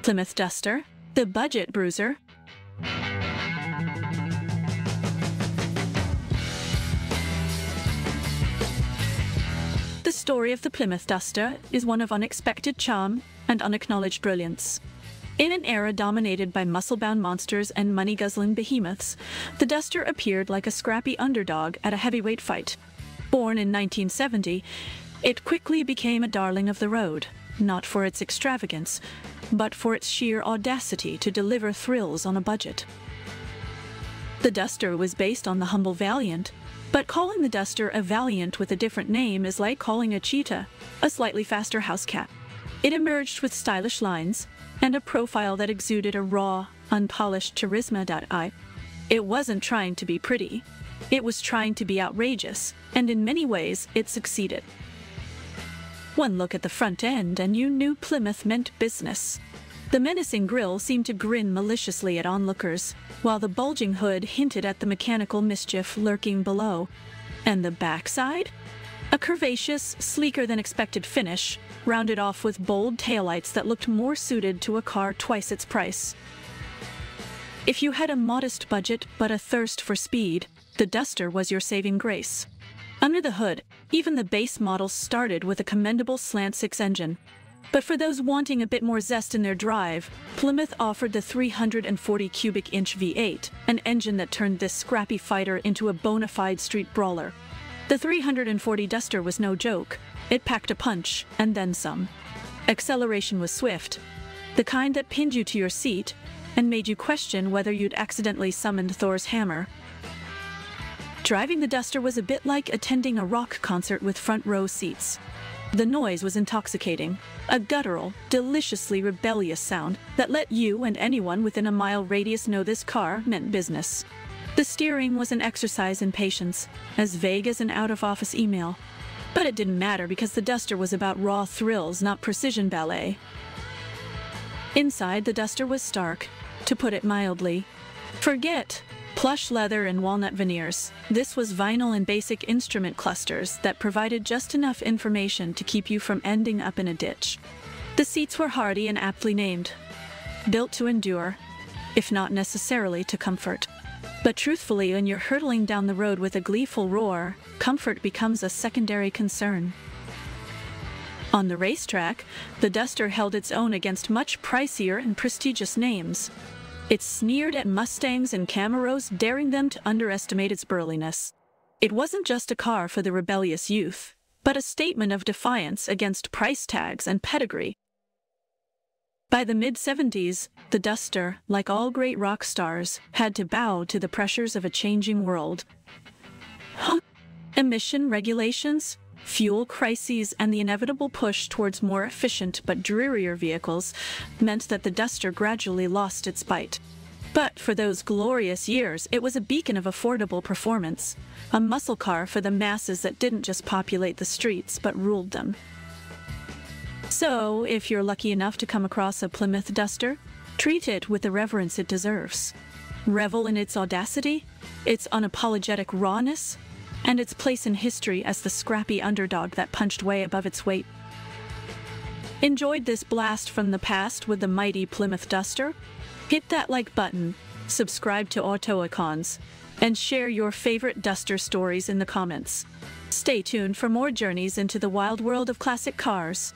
Plymouth Duster, the budget bruiser. The story of the Plymouth Duster is one of unexpected charm and unacknowledged brilliance. In an era dominated by muscle-bound monsters and money-guzzling behemoths, the Duster appeared like a scrappy underdog at a heavyweight fight. Born in 1970, it quickly became a darling of the road, not for its extravagance, but for its sheer audacity to deliver thrills on a budget. The Duster was based on the humble Valiant, but calling the Duster a Valiant with a different name is like calling a cheetah a slightly faster house cat. It emerged with stylish lines and a profile that exuded a raw, unpolished charisma. It wasn't trying to be pretty. It was trying to be outrageous, and in many ways, it succeeded. One look at the front end and you knew Plymouth meant business. The menacing grille seemed to grin maliciously at onlookers, while the bulging hood hinted at the mechanical mischief lurking below. And the backside? A curvaceous, sleeker-than-expected finish, rounded off with bold taillights that looked more suited to a car twice its price. If you had a modest budget but a thirst for speed, the Duster was your saving grace. Under the hood, even the base model started with a commendable slant-six engine. But for those wanting a bit more zest in their drive, Plymouth offered the 340 cubic inch V8, an engine that turned this scrappy fighter into a bona fide street brawler. The 340 Duster was no joke. It packed a punch, and then some. Acceleration was swift, the kind that pinned you to your seat and made you question whether you'd accidentally summoned Thor's hammer. Driving the Duster was a bit like attending a rock concert with front row seats. The noise was intoxicating, a guttural, deliciously rebellious sound that let you and anyone within a mile radius know this car meant business. The steering was an exercise in patience, as vague as an out-of-office email. But it didn't matter because the Duster was about raw thrills, not precision ballet. Inside, the Duster was stark, to put it mildly. Forget plush leather and walnut veneers. This was vinyl and basic instrument clusters that provided just enough information to keep you from ending up in a ditch. The seats were hardy and aptly named, built to endure, if not necessarily to comfort. But truthfully, when you're hurtling down the road with a gleeful roar, comfort becomes a secondary concern. On the racetrack, the Duster held its own against much pricier and prestigious names. It sneered at Mustangs and Camaros, daring them to underestimate its burliness. It wasn't just a car for the rebellious youth, but a statement of defiance against price tags and pedigree. By the mid-70s, the Duster, like all great rock stars, had to bow to the pressures of a changing world. Emission regulations, fuel crises, and the inevitable push towards more efficient but drearier vehicles meant that the Duster gradually lost its bite. But for those glorious years, it was a beacon of affordable performance, a muscle car for the masses that didn't just populate the streets but ruled them. So, if you're lucky enough to come across a Plymouth Duster, treat it with the reverence it deserves. Revel in its audacity, its unapologetic rawness, and its place in history as the scrappy underdog that punched way above its weight. Enjoyed this blast from the past with the mighty Plymouth Duster? Hit that like button, subscribe to Autoicons, and share your favorite Duster stories in the comments. Stay tuned for more journeys into the wild world of classic cars.